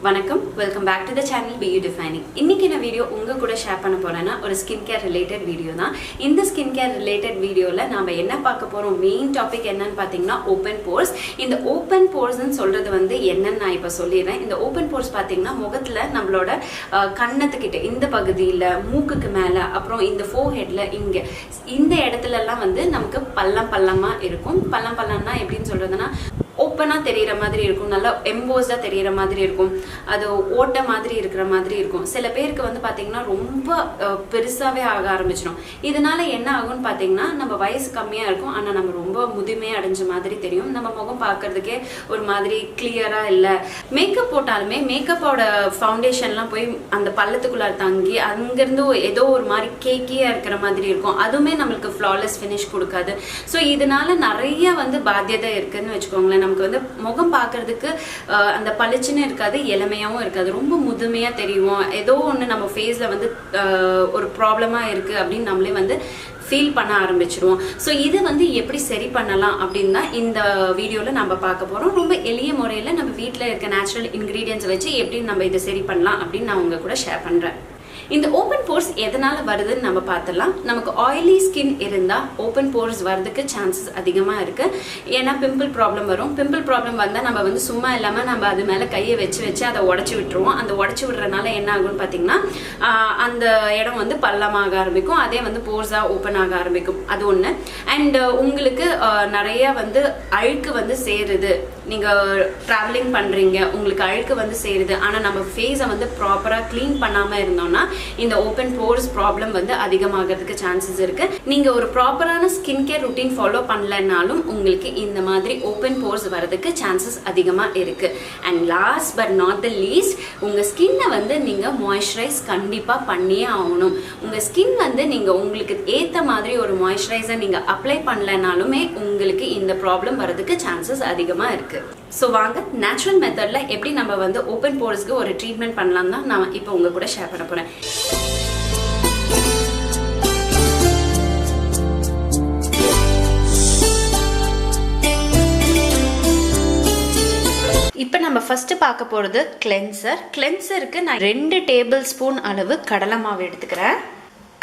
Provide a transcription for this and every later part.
வணக்கம், welcome back to the channel BeYouDefining. இன்னைக்கு நான் வீடியோ உங்க கூட ஷேர் பண்ண போறேன்னா ஒரு ஸ்கின் கேர் ரிலேட்டட் வீடியோ தான். இந்த ஸ்கின் கேர் ரிலேட்டட் வீடியோல நாம என்ன பார்க்க போறோம், மெயின் டாபிக் என்னன்னு பாத்தீங்கன்னா ஓப்பன் போர்ஸ். இந்த ஓப்பன் போர்ஸ்ன்னு சொல்றது வந்து என்னன்னு நான் இப்ப சொல்லிடுறேன். இந்த ஓப்பன் போர்ஸ் பாத்தீங்கன்னா முகத்துல நம்மளோட கண்ணத்துக்கிட்ட இந்த பகுதியில, மூக்குக்கு மேல, அப்புறம் இந்த ஃபோர்ஹெட்ல, இங்க இந்த இடத்துல எல்லாம் வந்து நமக்கு பள்ளமா இருக்கும். பள்ளம்னா எப்படின்னு சொல்றதுன்னா ஓப்பனா தெரியற மாதிரி இருக்கும், நல்லா எம்போஸ்டா தெரியற மாதிரி இருக்கும், அது ஓட்ட மாதிரி இருக்கிற மாதிரி இருக்கும். சில பேருக்கு வந்து பாத்தீங்கன்னா ரொம்ப பெருசாவே ஆக ஆரம்பிச்சிடும். இதனால என்ன ஆகும்னு பாத்தீங்கன்னா நம்ம வயசு கம்மியா இருக்கும், ஆனா நம்ம ரொம்ப முதுமையா அடைஞ்ச மாதிரி தெரியும். நம்ம முகம் பார்க்கறதுக்கே ஒரு மாதிரி கிளியரா இல்ல. மேக்கப் போட்டாலுமே மேக்கப்போட ஃபவுண்டேஷன்லாம் போய் அந்த பள்ளத்துக்குள்ள தங்கி அங்கிருந்து ஏதோ ஒரு மாதிரி கேக்கியா இருக்கிற மாதிரி இருக்கும். அதுவுமே நம்மளுக்கு ஃப்ளாலெஸ் ஃபினிஷ் கொடுக்காது. ஸோ இதனால நிறைய வந்து பாத்தியதை இருக்குன்னு வச்சுக்கோங்களேன். நமக்கு வந்து முகம் பார்க்கறதுக்கு அந்த பளிச்சுன்னு இருக்காது, இளமையாவும் இருக்காது, ரொம்ப முதுமையா தெரியும். ஏதோ ஒன்று நம்ம ஃபேஸ்ல வந்து ஒரு ப்ராப்ளமா இருக்கு அப்படின்னு நம்மளே வந்து ஃபீல் பண்ண ஆரம்பிச்சிருவோம். ஸோ இது வந்து எப்படி சரி பண்ணலாம் அப்படின்னு தான் இந்த வீடியோவில் நம்ம பார்க்க போகிறோம். ரொம்ப எளிய முறையில் நம்ம வீட்டில் இருக்க நேச்சுரல் இன்க்ரீடியன்ஸ் வச்சு எப்படி நம்ம இதை சரி பண்ணலாம் அப்படின்னு நான் உங்க கூட ஷேர் பண்ணுறேன். இந்த ஓப்பன் போர்ஸ் எதனால வருதுன்னு நம்ம பார்த்துடலாம். நமக்கு ஆயிலி ஸ்கின் இருந்தால் ஓப்பன் போர்ஸ் வரதுக்கு சான்சஸ் அதிகமாக இருக்கு. ஏன்னா பிம்பிள் ப்ராப்ளம் வரும். பிம்பிள் ப்ராப்ளம் வந்தால் நம்ம வந்து சும்மா இல்லாமல் நம்ம அது மேலே கையை வச்சு அதை உடச்சி விட்டுருவோம். அந்த உடச்சி விடுறதுனால என்ன ஆகும்னு பார்த்தீங்கன்னா அந்த இடம் வந்து பள்ளமாக ஆரம்பிக்கும், அதே வந்து போர்ஸாக ஓப்பன் ஆக ஆரம்பிக்கும். அது ஒன்று. அண்ட் உங்களுக்கு நிறைய வந்து அழுக்கு வந்து சேருது. நீங்கள் ட்ராவலிங் பண்ணுறீங்க, உங்களுக்கு அழுக்கு வந்து சேருது, ஆனால் நம்ம ஃபேஸை வந்து ப்ராப்பராக க்ளீன் பண்ணாமல் இருந்தோம்னா இந்த ஓப்பன் போர்ஸ் ப்ராப்ளம் வந்து அதிகமாகிறதுக்கு சான்சஸ் இருக்கு. நீங்க ஒரு ப்ராப்பரான ஸ்கின் கேர் ரூட்டீன் ஃபாலோ பண்ணலனாலும் உங்களுக்கு இந்த மாதிரி ஓப்பன் போர்ஸ் வரதுக்கு சான்சஸ் அதிகமா இருக்கு. And last but not the least, உங்க ஸ்கின்னை வந்து நீங்க மாய்ஸ்சரைஸ் கண்டிப்பா பண்ணியே ஆகணும். உங்க ஸ்கின் வந்து நீங்க உங்களுக்கு ஏத்த மாதிரி ஒரு மாய்ஸ்சரைசர் நீங்க அப்ளை பண்ணலனாலுமே உங்களுக்கு இந்த ப்ராப்ளம் வரதுக்கு சான்சஸ் அதிகமா இருக்கு. ஸோ வாங்க நேச்சுரல் மெத்தட்ல எப்படி நம்ம வந்து ஓப்பன் போர்ஸ்க்கு ஒரு ட்ரீட்மெண்ட் பண்ணலாம் தான் நான் இப்போ உங்க கூட ஷேர் பண்ண போறேன். இப்போ நம்ம ஃபர்ஸ்ட் பார்க்க போறது கிளென்சர். கிளென்சருக்கு நான் 2 டேபிள் ஸ்பூன் அளவு கடலை மாவு எடுத்துக்கிறேன்.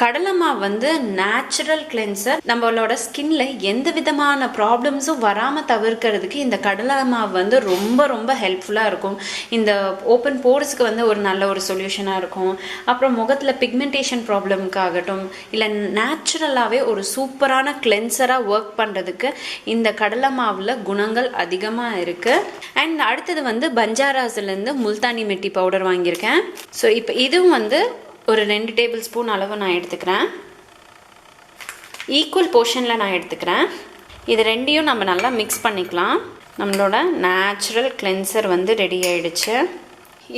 கடலை மாவு வந்து நேச்சுரல் கிளென்சர். நம்மளோட ஸ்கின்ல எந்த விதமான ப்ராப்ளம்ஸும் வராமல் தவிர்க்கிறதுக்கு இந்த கடலை மாவு வந்து ரொம்ப ரொம்ப ஹெல்ப்ஃபுல்லாக இருக்கும். இந்த ஓப்பன் போர்ஸ்க்கு வந்து ஒரு நல்ல ஒரு சொல்யூஷனாக இருக்கும். அப்புறம் முகத்தில் பிக்மெண்டேஷன் ப்ராப்ளம்க்காகட்டும், இல்லை நேச்சுரலாகவே ஒரு சூப்பரான கிளென்சராக ஒர்க் பண்ணுறதுக்கு இந்த கடலை மாவில் குணங்கள் அதிகமாக இருக்குது. அண்ட் அடுத்தது வந்து பஞ்சாராஸ்லேருந்து முல்தானி மிட்டி பவுடர் வாங்கியிருக்கேன். ஸோ இப்போ இதுவும் வந்து ஒரு 2 டேபிள் ஸ்பூன் அளவு நான் எடுத்துக்கிறேன். ஈக்குவல் போர்ஷனில் நான் எடுத்துக்கிறேன். இது ரெண்டையும் நம்ம நல்லா மிக்ஸ் பண்ணிக்கலாம். நம்மளோட நேச்சுரல் கிளென்சர் வந்து ரெடி ஆகிடுச்சு.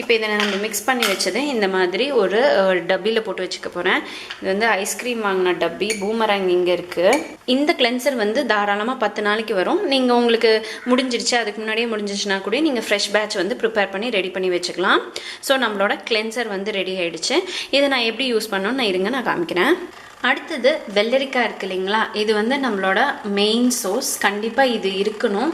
இப்போ இதை நம்ம மிக்ஸ் பண்ணி வச்சது இந்த மாதிரி ஒரு டப்பியில் போட்டு வச்சுக்க போகிறேன். இது வந்து ஐஸ்கிரீம் வாங்கின டப்பி, பூமராங் இங்கே இருக்குது. இந்த கிளென்சர் வந்து தாராளமாக 10 நாளைக்கு வரும். நீங்கள் உங்களுக்கு முடிஞ்சிடுச்சு, அதுக்கு முன்னாடியே முடிஞ்சிச்சுன்னா கூட நீங்கள் ஃப்ரெஷ் பேட்ச் வந்து ப்ரிப்பேர் பண்ணி ரெடி பண்ணி வச்சுக்கலாம். ஸோ நம்மளோட கிளென்சர் வந்து ரெடி ஆகிடுச்சு. இதை நான் எப்படி யூஸ் பண்ணணும்னு நான் காமிக்கிறேன். அடுத்தது வெள்ளரிக்காய் இருக்கு இல்லைங்களா, இது வந்து நம்மளோட மெயின் சோர்ஸ். கண்டிப்பாக இது இருக்கணும்.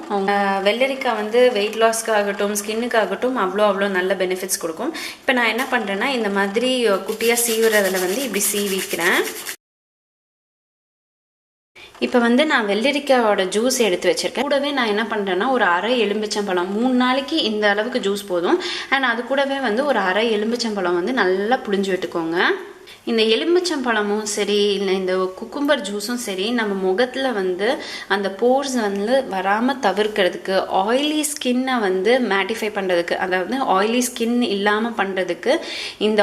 வெள்ளரிக்காய் வந்து வெயிட் லாஸ்க்காகட்டும், ஸ்கின்னுக்காகட்டும் அவ்வளோ நல்ல பெனிஃபிட்ஸ் கொடுக்கும். இப்போ நான் என்ன பண்ணுறேன்னா இந்த மாதிரி குட்டியாக சீவுறதில் வந்து இப்படி சீவிக்கிறேன். இப்போ வந்து நான் வெள்ளரிக்காயோட ஜூஸ் எடுத்து வச்சுருக்கேன். கூடவே நான் என்ன பண்ணுறேன்னா ஒரு அரை எலும்பிச்சம்பழம், 3 நாளைக்கு இந்த அளவுக்கு ஜூஸ் போதும். அண்ட் அது கூடவே வந்து ஒரு அரை எலும்பிச்சம்பழம் வந்து நல்லா புழிஞ்சு விட்டுக்கோங்க. இந்த எலுமிச்சம்பழமும் சரி, இல்லை இந்த குக்கும்பர் ஜூஸும் சரி, நம்ம முகத்தில் வந்து அந்த போர்ஸ் வந்து வராமல் தவிர்க்கிறதுக்கு, ஆயிலி ஸ்கின்னை வந்து மேட்டிஃபை பண்ணுறதுக்கு, அதாவது ஆயிலி ஸ்கின் இல்லாமல் பண்ணுறதுக்கு இந்த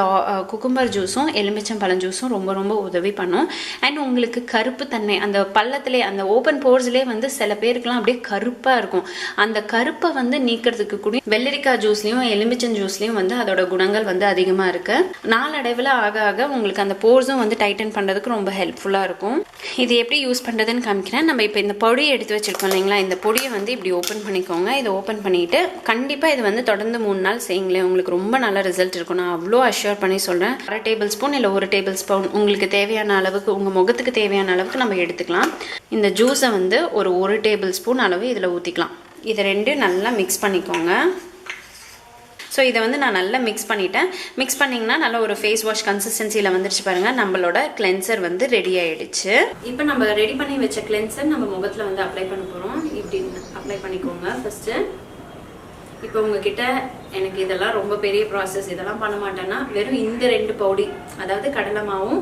குக்கும்பர் ஜூஸும் எலுமிச்சம்பழம் ஜூஸும் ரொம்ப ரொம்ப உதவி பண்ணும். அண்ட் உங்களுக்கு கருப்பு தன்மை அந்த பள்ளத்திலே, அந்த ஓப்பன் போர்ஸ்லேயே வந்து சில பேருக்குலாம் அப்படியே கருப்பாக இருக்கும். அந்த கருப்பை வந்து நீக்கிறதுக்கு கூட வெள்ளரிக்காய் ஜூஸ்லேயும் எலுமிச்சம் ஜூஸ்லேயும் வந்து அதோட குணங்கள் வந்து அதிகமாக இருக்குது. நாளடைவில் ஆக ஆக உங்களுக்கு அந்த போர்ஸும் வந்து டைட்டன் பண்ணுறதுக்கு ரொம்ப ஹெல்ப்ஃபுல்லாக இருக்கும். இது எப்படி யூஸ் பண்ணுறதுன்னு காமிக்கிறேன். நம்ம இப்போ இந்த பொடியை எடுத்து வச்சுருக்கோம் இல்லைங்களா, இந்த பொடியை வந்து இப்படி ஓப்பன் பண்ணிக்கோங்க. இதை ஓப்பன் பண்ணிவிட்டு கண்டிப்பாக இது வந்து தொடர்ந்து 3 நாள் செய்யுங்களேன், உங்களுக்கு ரொம்ப நல்ல ரிசல்ட் இருக்கும். நான் அவ்வளோ அஷ்யூர் பண்ணி சொல்கிறேன். 1/2 டேபிள் ஸ்பூன் இல்லை 1 டேபிள் ஸ்பூன் உங்களுக்கு தேவையான அளவுக்கு, உங்கள் முகத்துக்கு தேவையான அளவுக்கு நம்ம எடுத்துக்கலாம். இந்த ஜூஸை வந்து ஒரு 1 டேபிள் ஸ்பூன் அளவு இதில் ஊற்றிக்கலாம். இதை 2 நல்லா மிக்ஸ் பண்ணிக்கோங்க. ஸோ இதை வந்து நான் நல்லா மிக்ஸ் பண்ணிட்டேன். மிக்ஸ் பண்ணிங்கன்னா நல்ல ஒரு ஃபேஸ் வாஷ் கன்சிஸ்டன்சியில் வந்துருச்சு பாருங்கள். நம்மளோட கிளென்சர் வந்து ரெடி ஆகிடுச்சு. இப்போ நம்ம ரெடி பண்ணி வச்ச கிளென்சர் நம்ம முகத்தில் வந்து அப்ளை பண்ண போகிறோம். இப்படி அப்ளை பண்ணிக்கோங்க ஃபஸ்ட்டு. இப்போ உங்ககிட்ட எனக்கு இதெல்லாம் ரொம்ப பெரிய ப்ராசஸ், இதெல்லாம் பண்ண மாட்டேன்னா வெறும் இந்த 2 பவுடி, அதாவது கடலை மாவும்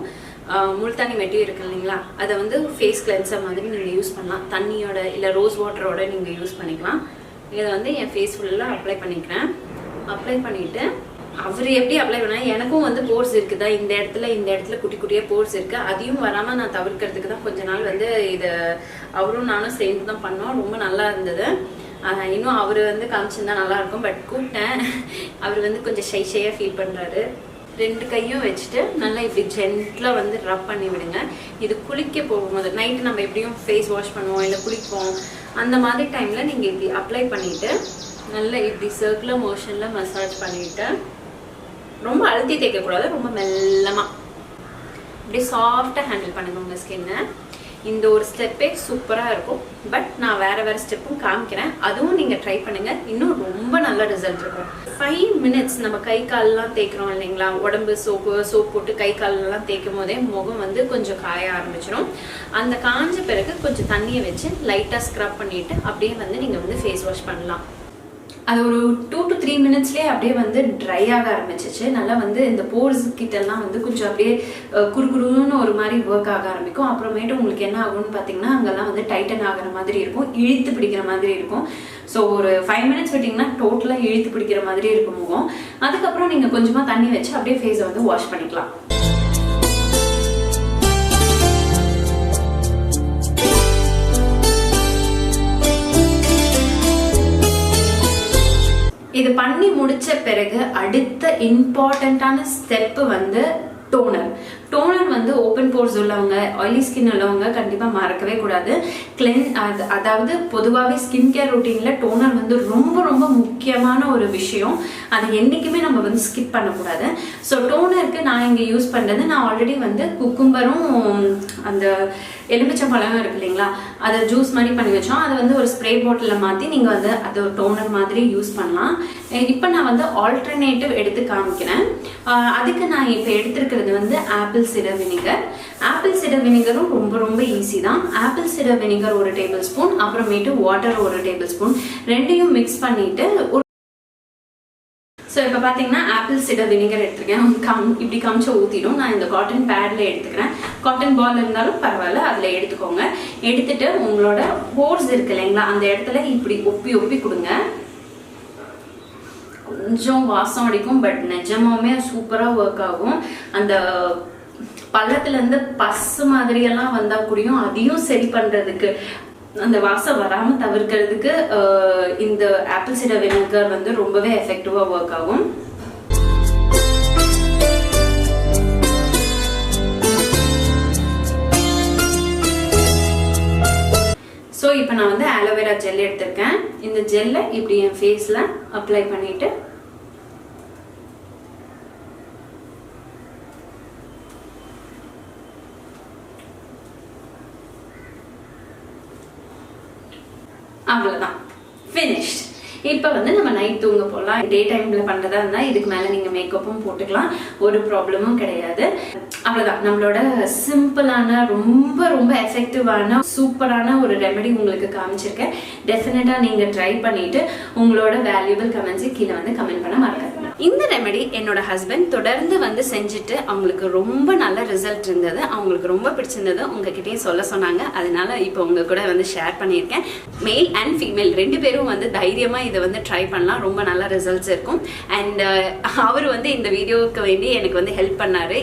முல்தானி மெட்டியும் இருக்கு இல்லைங்களா, அதை வந்து ஃபேஸ் கிளென்சர் மாதிரி நீங்கள் யூஸ் பண்ணலாம். தண்ணியோட இல்லை ரோஸ் வாட்டரோட நீங்கள் யூஸ் பண்ணிக்கலாம். இதை வந்து என் ஃபேஸ் ஃபுல்லாக அப்ளை பண்ணிக்கிறேன். அப்ளை பண்ணிவிட்டு அவர் எப்படி அப்ளை பண்ணா, எனக்கும் வந்து போர்ஸ் இருக்குதா இந்த இடத்துல குட்டி குட்டியாக போர்ஸ் இருக்குது. அதையும் வராமல் நான் தவிர்க்கிறதுக்கு தான் கொஞ்ச நாள் வந்து இதை அவரும் நானும் சேர்ந்து தான் பண்ணோம். ரொம்ப நல்லா இருந்தது. இன்னும் அவர் வந்து காமிச்சிருந்தா நல்லாயிருக்கும். பட் கூப்பிட்டேன், அவர் வந்து கொஞ்சம் ஷையாக ஃபீல் பண்ணுறாரு. 2 கையும் வச்சுட்டு நல்லா இப்படி ஜென்ட்லாக வந்து ரப் பண்ணி விடுங்க. இது குளிக்க போகும்போது நைட்டு நம்ம எப்படியும் ஃபேஸ் வாஷ் பண்ணுவோம் இல்லை குளிப்போம், அந்த மாதிரி டைமில் நீங்கள் இப்படி அப்ளை பண்ணிவிட்டு நல்லா இப்படி சர்க்குலர் மோஷனில் மசாஜ் பண்ணிவிட்டு, ரொம்ப அழுத்தி தேய்க்கக்கூடாது, ரொம்ப மெல்லமாக இப்படி சாஃப்டாக ஹேண்டில் பண்ணுங்க உங்கள் ஸ்கின்னை. இந்த ஒரு ஸ்டெப்பே சூப்பராக இருக்கும். பட் நான் வேறு ஸ்டெப்பும் காமிக்கிறேன், அதுவும் நீங்கள் ட்ரை பண்ணுங்கள். இன்னும் ரொம்ப நல்ல ரிசல்ட் இருக்கும். 5 மினிட்ஸ் நம்ம கை கால்லாம் தேய்க்கிறோம் இல்லைங்களா, உடம்பு சோப் போட்டு கை காலெல்லாம் தேய்க்கும் போதே முகம் வந்து கொஞ்சம் காய ஆரம்பிச்சிடும். அந்த காஞ்ச பிறகு கொஞ்சம் தண்ணியை வச்சு லைட்டாக ஸ்க்ரப் பண்ணிவிட்டு அப்படியே வந்து நீங்கள் வந்து ஃபேஸ் வாஷ் பண்ணலாம். அது ஒரு 2 to 3 மினிட்ஸ்லேயே அப்படியே வந்து ட்ரை ஆக ஆரம்பிச்சிச்சு. நல்லா வந்து இந்த போர்ஸ் கிட்டெல்லாம் வந்து கொஞ்சம் அப்படியே குறுகுறுன்னு ஒரு மாதிரி ஒர்க் ஆக ஆரம்பிக்கும். அப்புறமேட்டு உங்களுக்கு என்ன ஆகும்னு பார்த்தீங்கன்னா, அங்கெல்லாம் வந்து டைட்டன் ஆகிற மாதிரி இருக்கும், இழுத்து பிடிக்கிற மாதிரி இருக்கும். ஸோ ஒரு 5 மினிட்ஸ் விட்டிங்கன்னா டோட்டலாக இழுத்து பிடிக்கிற மாதிரி இருக்கும் முகம். அதுக்கப்புறம் நீங்கள் கொஞ்சமாக தண்ணி வச்சு அப்படியே ஃபேஸை வந்து வாஷ் பண்ணிக்கலாம். இது பண்ணி முடிச்ச பிறகு அடுத்த இம்பார்ட்டண்ட்டான ஸ்டெப்பு வந்து டோனர். டோனர் வந்து ஓப்பன் போர்ஸ் உள்ளவங்க, ஆயிலி ஸ்கின் உள்ளவங்க கண்டிப்பாக மறக்கவே கூடாது. அதாவது பொதுவாகவே ஸ்கின் கேர் ரொட்டீனில் டோனர் வந்து ரொம்ப ரொம்ப முக்கியமான ஒரு விஷயம். அதை என்றைக்குமே நம்ம வந்து ஸ்கிப் பண்ணக்கூடாது. ஸோ டோனருக்கு நான் இங்கே யூஸ் பண்ணுறது, நான் ஆல்ரெடி வந்து குக்கும்பரும் அந்த எலுமிச்சம்பழம் இருக்கு இல்லைங்களா, அதை ஜூஸ் மாதிரி பண்ணி வச்சோம். அதை வந்து ஒரு ஸ்ப்ரே பாட்டிலில் மாற்றி நீங்கள் வந்து அதை ஒரு டோனர் மாதிரி யூஸ் பண்ணலாம். இப்போ நான் வந்து ஆல்டர்னேட்டிவ் எடுத்து காமிக்கிறேன். அதுக்கு நான் இப்போ எடுத்துருக்கிறது வந்து apple cider vinegar. Apple cider வினிகரும் ரொம்ப ரொம்ப ஈஸி தான். Apple cider vinegar 1 tablespoon, அப்புறமேட்டு வாட்டர் 1 டேபிள் ஸ்பூன், ரெண்டையும் மிக்ஸ் பண்ணிட்டு ஸோ இப்போ பார்த்தீங்கன்னா ஆப்பிள் சிடர் வினிகர் எடுத்துருக்கேன். இப்படி காமிச்சா ஊற்றிடும். நான் இந்த காட்டன் பேடில் எடுத்துக்கிறேன். காட்டன் பால் இருந்தாலும் பரவாயில்ல, அதில் எடுத்துக்கோங்க. எடுத்துட்டு உங்களோட போர்ஸ் இருக்கு இல்லைங்களா, அந்த இடத்துல இப்படி ஒப்பி கொடுங்க. கொஞ்சம் வாசம் அடிக்கும், பட் நிஜமாவே சூப்பராக ஒர்க் ஆகும். அந்த பள்ளத்துலேருந்து பசு மாதிரியெல்லாம் வந்தால் கூடயும் அதையும் சரி பண்ணுறதுக்கு, அந்த வாசம் வராமல் தவிர்க்கிறதுக்கு இந்த ஆப்பிள் சிடர் வினிகர் வந்து ரொம்பவே எஃபெக்டிவாக ஒர்க் ஆகும். ஸோ இப்போ நான் வந்து ஆலோவேரா ஜெல் எடுத்திருக்கேன். இந்த ஜெல்லை இப்படி என் ஃபேஸில் அப்ளை பண்ணிட்டு அவ்வளோதான், ஃபினிஷ்ட். இப்போ வந்து நம்ம நைட் தூங்க போகலாம். டே டைமில் பண்ணுறதா இருந்தால் இதுக்கு மேலே நீங்கள் மேக்கப்பும் போட்டுக்கலாம், ஒரு ப்ராப்ளமும் கிடையாது. அவ்வளோதான், நம்மளோட சிம்பிளான ரொம்ப ரொம்ப எஃபெக்டிவான சூப்பரான ஒரு ரெமெடி உங்களுக்கு காமிச்சிருக்கேன். டெஃபினட்டாக நீங்கள் ட்ரை பண்ணிவிட்டு உங்களோட வேல்யூபிள் கமெண்ட்ஸை கீழே வந்து கமெண்ட் பண்ண மறக்காதீங்க. இந்த ரெமெடி என்னோட ஹஸ்பண்ட் தொடர்ந்து வந்து செஞ்சுட்டு அவங்களுக்கு ரொம்ப நல்ல ரிசல்ட் இருந்தது, அவங்களுக்கு ரொம்ப பிடிச்சிருந்தது, உங்ககிட்டயும் சொல்ல சொன்னாங்க. அதனால இப்போ உங்க கூட வந்து ஷேர் பண்ணியிருக்கேன். மேல் அண்ட் ஃபீமேல் 2 பேரும் வந்து தைரியமாக இதை வந்து ட்ரை பண்ணலாம், ரொம்ப நல்ல ரிசல்ட்ஸ் இருக்கும். அண்ட் அவர் வந்து இந்த வீடியோவுக்கு வேண்டி எனக்கு வந்து ஹெல்ப் பண்ணாரு.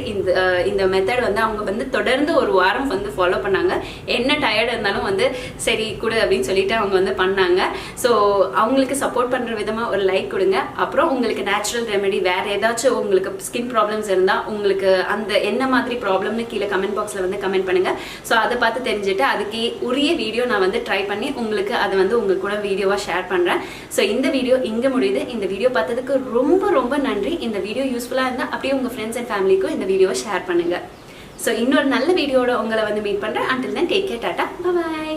இந்த மெத்தட் வந்து அவங்க வந்து தொடர்ந்து ஒரு வாரம் வந்து ஃபாலோ பண்ணாங்க. என்ன டயர்ட் இருந்தாலும் வந்து சரி கொடு அப்படின்னு சொல்லிட்டு அவங்க வந்து பண்ணாங்க. ஸோ அவங்களுக்கு சப்போர்ட் பண்ணுற விதமாக ஒரு லைக் கொடுங்க. அப்புறம் உங்களுக்கு நேச்சுரல் ரெமெடி வேற ஏதாச்சும் உங்களுக்கு ஸ்கின் ப்ராப்ளம்ஸ் இருந்தால் உங்களுக்கு அந்த என்ன மாதிரி ப்ராப்ளம்னு கீழே கமெண்ட் பாக்ஸில் வந்து கமெண்ட் பண்ணுங்க. ஸோ அதை பார்த்து தெரிஞ்சுட்டு அதுக்கு உரிய வீடியோ நான் வந்து ட்ரை பண்ணி உங்களுக்கு அதை வந்து உங்க கூட வீடியோவாக ஷேர் பண்ணுறேன். ஸோ இந்த வீடியோ இங்கே முடியுது. இந்த வீடியோ பார்த்ததுக்கு ரொம்ப ரொம்ப நன்றி. இந்த வீடியோ யூஸ்ஃபுல்லாக இருந்தால் அப்படியே உங்கள் ஃப்ரெண்ட்ஸ் அண்ட் ஃபேமிலிக்கும் இந்த வீடியோவை ஷேர் பண்ணுங்க. ஸோ இன்னொரு நல்ல வீடியோட உங்களை வந்து மீட் பண்ணுறேன். Until then, take care, tata, bye bye.